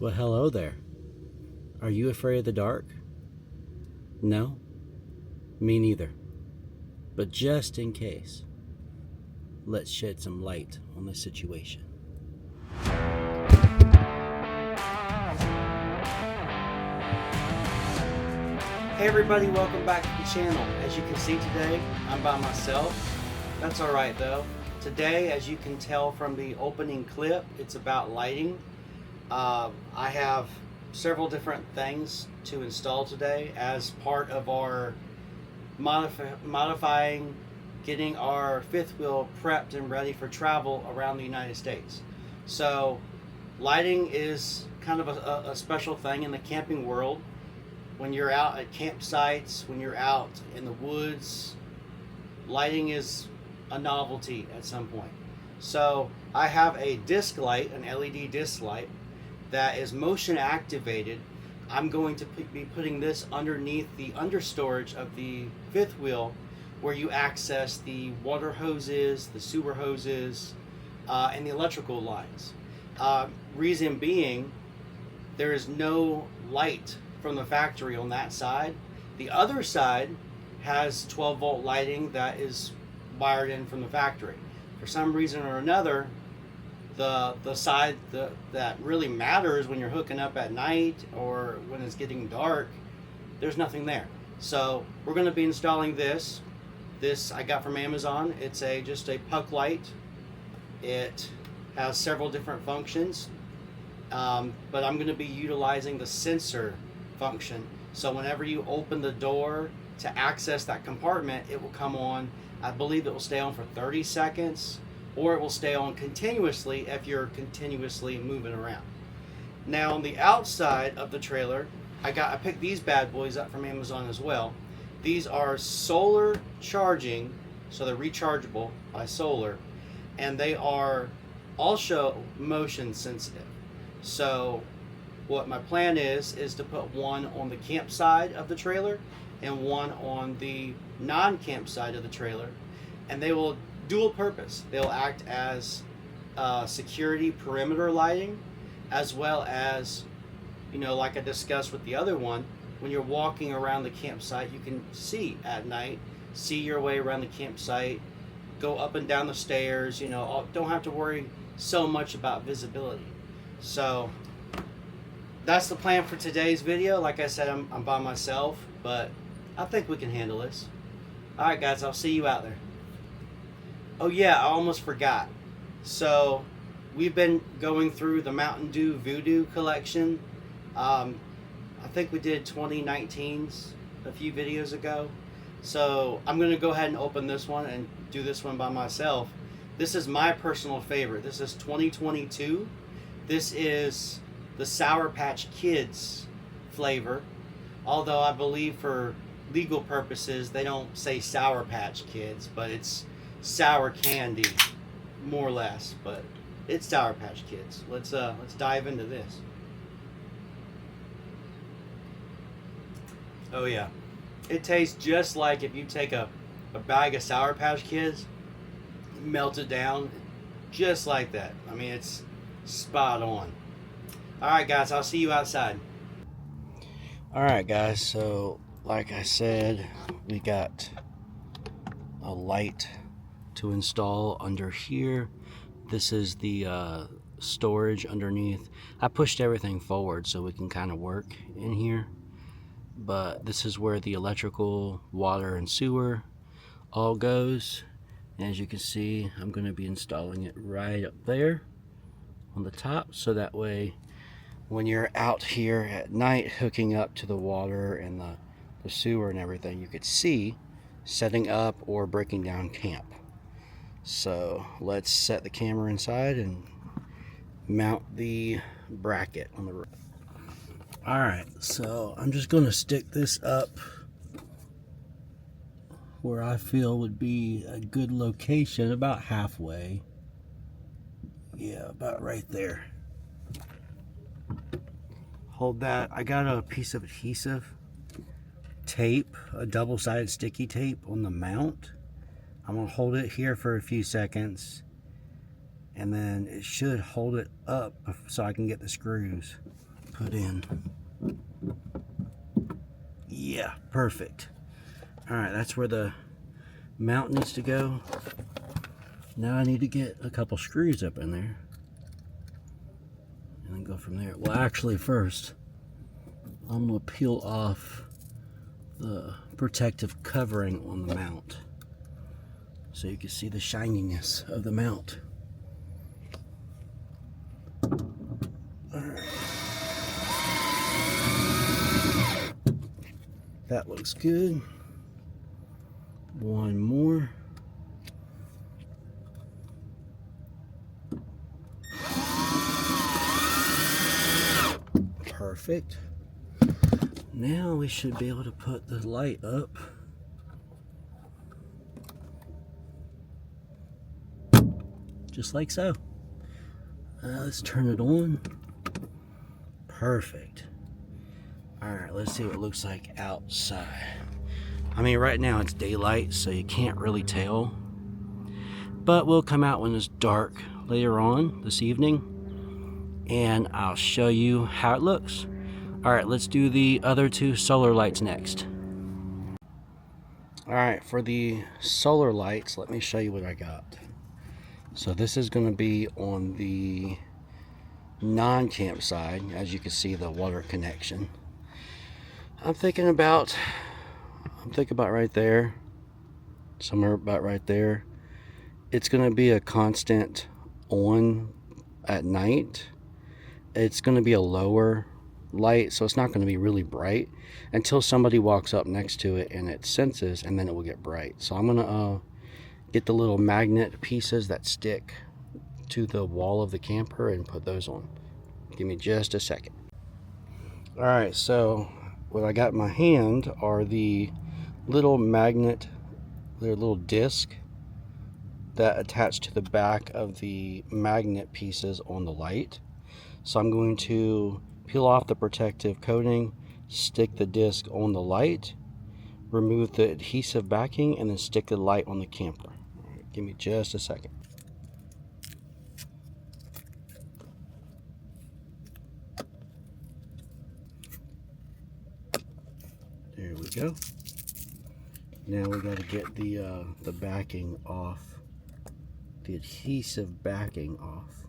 Well, hello there. Are you afraid of the dark? No? Me neither. But just in case, let's shed some light on the situation. Hey everybody, welcome back to the channel. As you can see today, I'm by myself. That's alright though. Today, as you can tell from the opening clip, it's about lighting. I have several different things to install today as part of our modifying, getting our fifth wheel prepped and ready for travel around the United States. So lighting is kind of a special thing in the camping world. When you're out at campsites, when you're out in the woods, lighting is a novelty at some point. So I have a disc light, an LED disc light that is motion activated. I'm going to be putting this underneath the understorage of the fifth wheel, where you access the water hoses, the sewer hoses, and the electrical lines. Reason being, there is no light from the factory on that side. The other side has 12-volt lighting that is wired in from the factory. For some reason or another, the side that really matters when you're hooking up at night or when it's getting dark, there's nothing there. So we're going to be installing this. This I got from Amazon. It's just a puck light. It has several different functions, but I'm going to be utilizing the sensor function. So whenever you open the door to access that compartment, it will come on. I believe it will stay on for 30 seconds, or it will stay on continuously if you're continuously moving around. Now on the outside of the trailer, I picked these bad boys up from Amazon as well. These are solar charging, so they're rechargeable by solar, and they are also motion sensitive. So what my plan is to put one on the camp side of the trailer and one on the non-camp side of the trailer, and they will dual purpose. They'll act as security perimeter lighting, as well as, like I discussed with the other one, when you're walking around the campsite, you can see at night, see your way around the campsite, go up and down the stairs, don't have to worry so much about visibility. So that's the plan for today's video. Like I said, I'm by myself, but I think we can handle this. Alright guys, I'll see you out there. Oh yeah, I almost forgot. So we've been going through the Mountain Dew Voodoo collection. I think we did 2019's a few videos ago. So I'm going to go ahead and open this one and do this one by myself. This is my personal favorite. This is 2022. This is the Sour Patch Kids flavor. Although I believe for legal purposes they don't say Sour Patch Kids, but it's sour candy, more or less. But it's Sour Patch Kids. Let's dive into this. Oh yeah, it tastes just like if you take a bag of Sour Patch Kids, melt it down, just like that. I mean, it's spot on. Alright guys, I'll see you outside. Alright guys, so like I said, we got a light to install under here. This is the storage underneath. I pushed everything forward so we can kind of work in here. But this is where the electrical, water, and sewer all goes. And as you can see, I'm going to be installing it right up there on the top, so that way when you're out here at night hooking up to the water and the sewer and everything, you could see setting up or breaking down camp. So let's set the camera inside and mount the bracket on the roof. Alright, so I'm just going to stick this up where I feel would be a good location, about halfway. Yeah, about right there. Hold that. I got a piece of adhesive tape, a double-sided sticky tape on the mount. I'm going to hold it here for a few seconds, and then it should hold it up so I can get the screws. put in. Yeah, perfect. All right, that's where the mount needs to go. Now I need to get a couple screws up in there and then go from there. Well, actually first, I'm gonna peel off the protective covering on the mount so you can see the shininess of the mount. All right. That looks good. One more. Perfect. Now we should be able to put the light up. Just like so. Let's turn it on. Perfect. Alright, let's see what it looks like outside. I mean, right now it's daylight, so you can't really tell. But we'll come out when it's dark later on this evening, and I'll show you how it looks. Alright, let's do the other two solar lights next. Alright, for the solar lights, let me show you what I got. So this is going to be on the non-camp side. As you can see, the water connection. I'm thinking about right there, somewhere about right there. It's going to be a constant on at night. It's going to be a lower light, so it's not going to be really bright until somebody walks up next to it and it senses, and then it will get bright. So I'm going to get the little magnet pieces that stick to the wall of the camper and put those on. Give me just a second. All right, so what I got in my hand are the little magnet, their little disc that attach to the back of the magnet pieces on the light. So I'm going to peel off the protective coating, stick the disc on the light, remove the adhesive backing, and then stick the light on the camper. All right, give me just a second. There we go. Now we got to get the backing off, the adhesive backing off.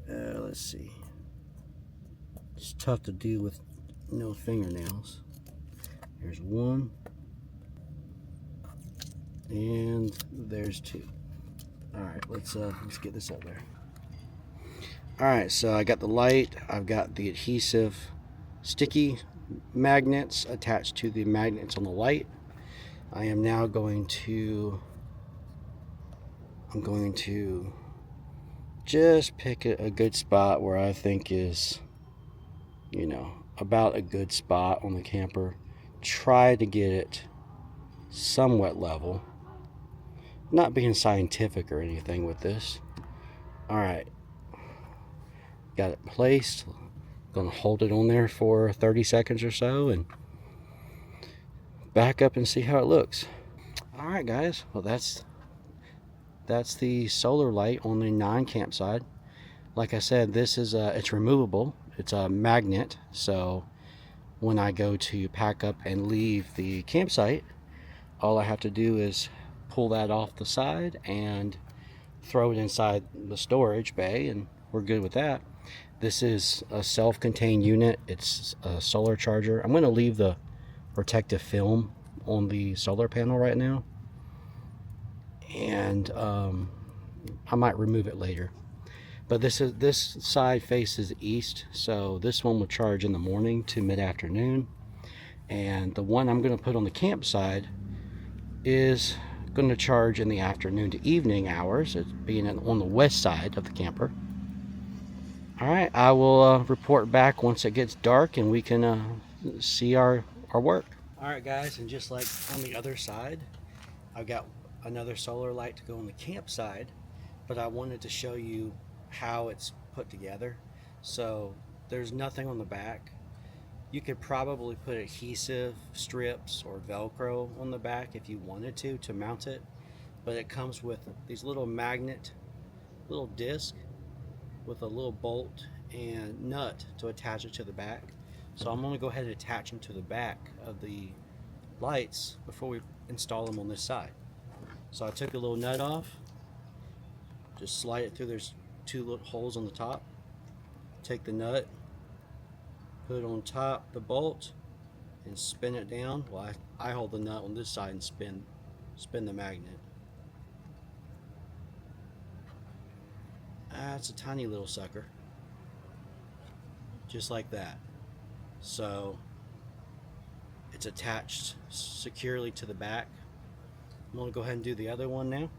Let's see. It's tough to do with no fingernails. There's one, and there's two. All right, let's get this up there. All right, so I got the light. I've got the adhesive sticky magnets attached to the magnets on the light. I am now going to just pick a good spot where I think is, you know, about a good spot on the camper. Try to get it somewhat level. Not being scientific or anything with this. All right, got it placed. Gonna hold it on there for 30 seconds or so and back up and see how it looks. All right, guys. Well, that's the solar light on the non-camp side. Like I said, this is it's removable. It's a magnet, so when I go to pack up and leave the campsite, all I have to do is pull that off the side and throw it inside the storage bay, and we're good with that. This is a self-contained unit. It's a solar charger. I'm going to leave the protective film on the solar panel right now, and I might remove it later. But this side faces east, so this one will charge in the morning to mid-afternoon, and the one I'm going to put on the campsite is going to charge in the afternoon to evening hours, it's being on the west side of the camper. All right, I will report back once it gets dark and we can see our work. All right, guys, and just like on the other side, I've got another solar light to go on the campsite, but I wanted to show you how it's put together. So there's nothing on the back. You could probably put adhesive strips or Velcro on the back if you wanted to mount it, but it comes with these little magnet, little disc with a little bolt and nut to attach it to the back. So I'm going to go ahead and attach them to the back of the lights before we install them on this side. So I took a little nut off, just slide it through. There's two little holes on the top. Take the nut, put it on top the bolt, and spin it down. Well, I hold the nut on this side and spin the magnet. It's a tiny little sucker, just like that. So it's attached securely to the back. I'm going to go ahead and do the other one now.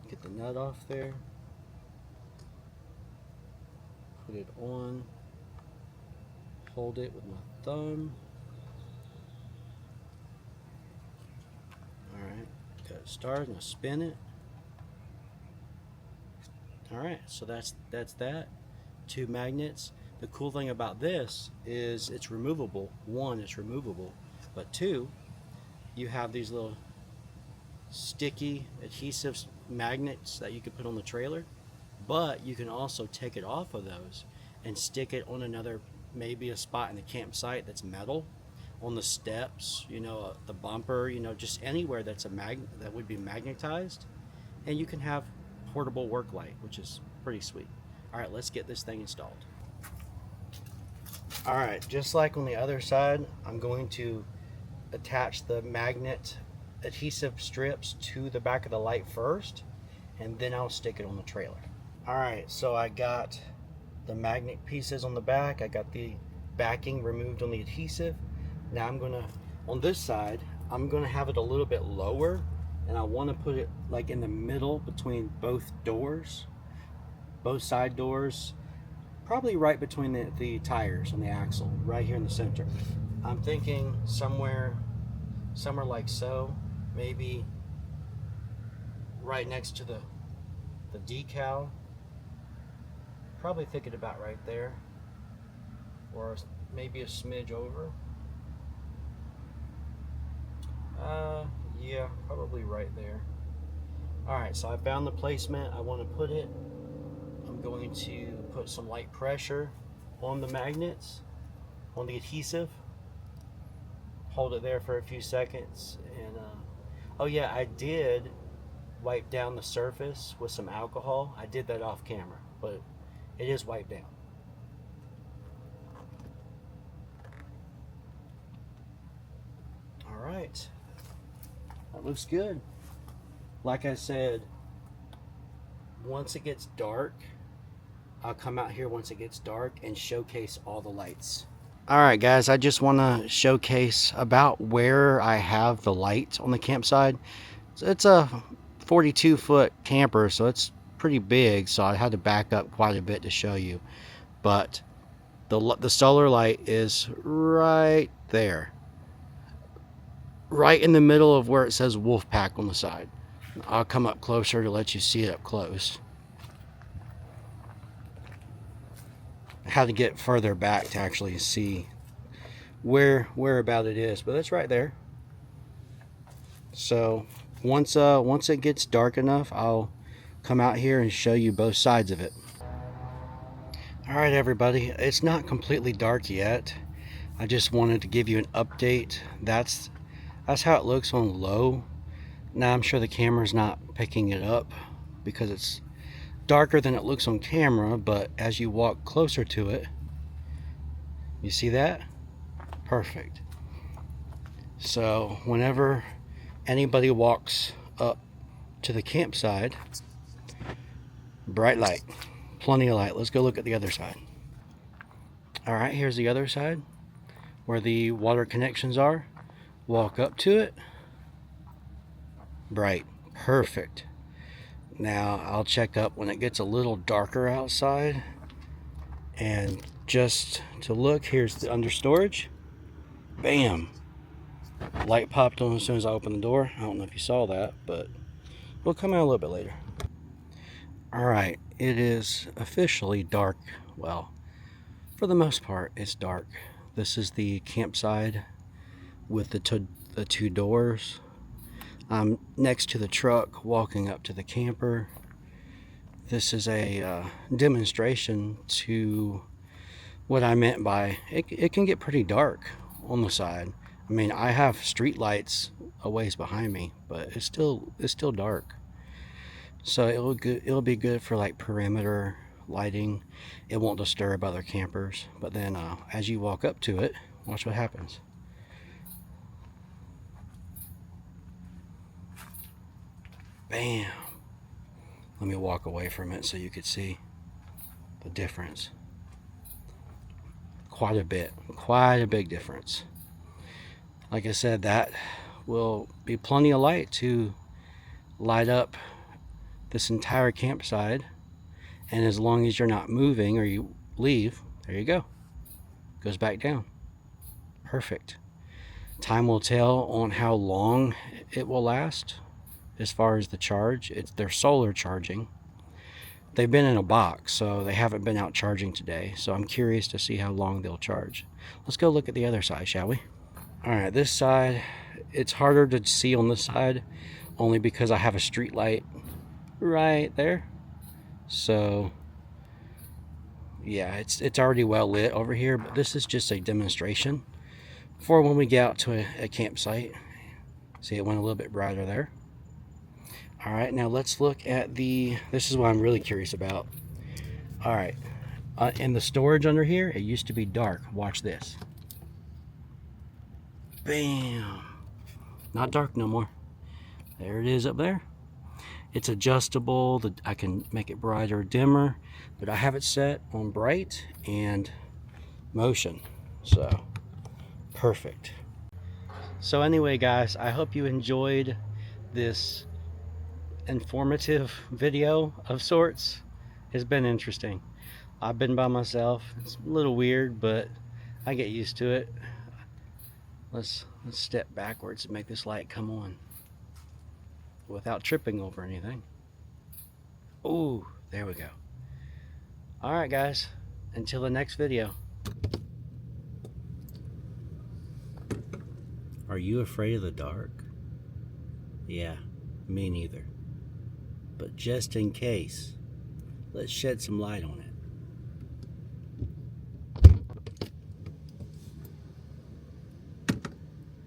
Get the nut off there. Put it on. Hold it with my thumb. Alright, got it started. Now spin it. Alright, so that's that. Two magnets. The cool thing about this is it's removable. One, it's removable, but two, you have these little sticky adhesive magnets that you can put on the trailer, but you can also take it off of those and stick it on another, maybe a spot in the campsite that's metal, on the steps, you know, the bumper, you know, just anywhere that's that would be magnetized, and you can have portable work light, which is pretty sweet. All right, let's get this thing installed. All right, just like on the other side, I'm going to attach the magnet adhesive strips to the back of the light first, and then I'll stick it on the trailer. All right, so I got the magnet pieces on the back. I got the backing removed on the adhesive. Now I'm gonna, on this side, I'm gonna have it a little bit lower, and I want to put it like in the middle between both doors, both side doors, probably right between the tires on the axle, right here in the center. I'm thinking somewhere like so, maybe right next to the decal. Probably thinking about right there, or maybe a smidge over. Yeah, probably right there. Alright, so I found the placement I want to put it. I'm going to put some light pressure on the magnets, on the adhesive. Hold it there for a few seconds, and oh yeah, I did wipe down the surface with some alcohol. I did that off camera, but it is wiped down. All right, that looks good. Like I said, once it gets dark, I'll come out here once it gets dark and showcase all the lights. All right, guys, I just want to showcase about where I have the light on the campsite. It's a 42-foot camper, so it's pretty big, so I had to back up quite a bit to show you. But the solar light is right there, right in the middle of where it says Wolfpack on the side. I'll come up closer to let you see it up close. I had to get further back to actually see where about it is, but it's right there. So once it gets dark enough, I'll come out here and show you both sides of it. All right, everybody, it's not completely dark yet. I just wanted to give you an update. That's how it looks on low. Now I'm sure the camera's not picking it up because it's darker than it looks on camera, but as you walk closer to it, you see that? Perfect. So whenever anybody walks up to the campsite, bright light, plenty of light. Let's go look at the other side. All right, here's the other side where the water connections are. Walk up to it, bright, perfect. Now I'll check up when it gets a little darker outside, and just to look, here's the under storage. Bam, light popped on as soon as I opened the door. I don't know if you saw that, but we'll come out a little bit later. All right, it is officially dark. Well, for the most part, it's dark. This is the campsite with the two doors. I'm next to the truck walking up to the camper. this is a demonstration to what I meant by it can get pretty dark on the side. I mean, I have street lights a ways behind me, but it's still dark. So it'll be good for like perimeter lighting. It won't disturb other campers. But then as you walk up to it, watch what happens. Bam! Let me walk away from it so you could see the difference. Quite a big difference. Like I said, that will be plenty of light to light up this entire campsite. And as long as you're not moving or you leave, there you go. Goes back down. Perfect. Time will tell on how long it will last as far as the charge. They're solar charging. They've been in a box, so they haven't been out charging today. So I'm curious to see how long they'll charge. Let's go look at the other side, shall we? All right, this side, it's harder to see on this side only because I have a street light right there. So yeah, it's already well lit over here, but this is just a demonstration for when we get out to a campsite. See, it went a little bit brighter there. All right, now let's look at this is what I'm really curious about. All right, in the storage under here, it used to be dark. Watch this. Bam! Not dark no more. There it is up there. It's adjustable. I can make it brighter or dimmer, but I have it set on bright and motion. So, perfect. So anyway, guys, I hope you enjoyed this informative video of sorts. It's been interesting. I've been by myself. It's a little weird, but I get used to it. Let's step backwards and make this light come on without tripping over anything. Ooh, there we go. All right, guys, until the next video. Are you afraid of the dark? Yeah, me neither. But just in case, let's shed some light on it.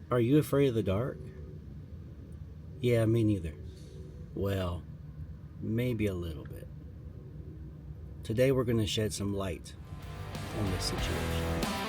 Are you afraid of the dark? Yeah, me neither. Well, maybe a little bit. Today we're going to shed some light on this situation.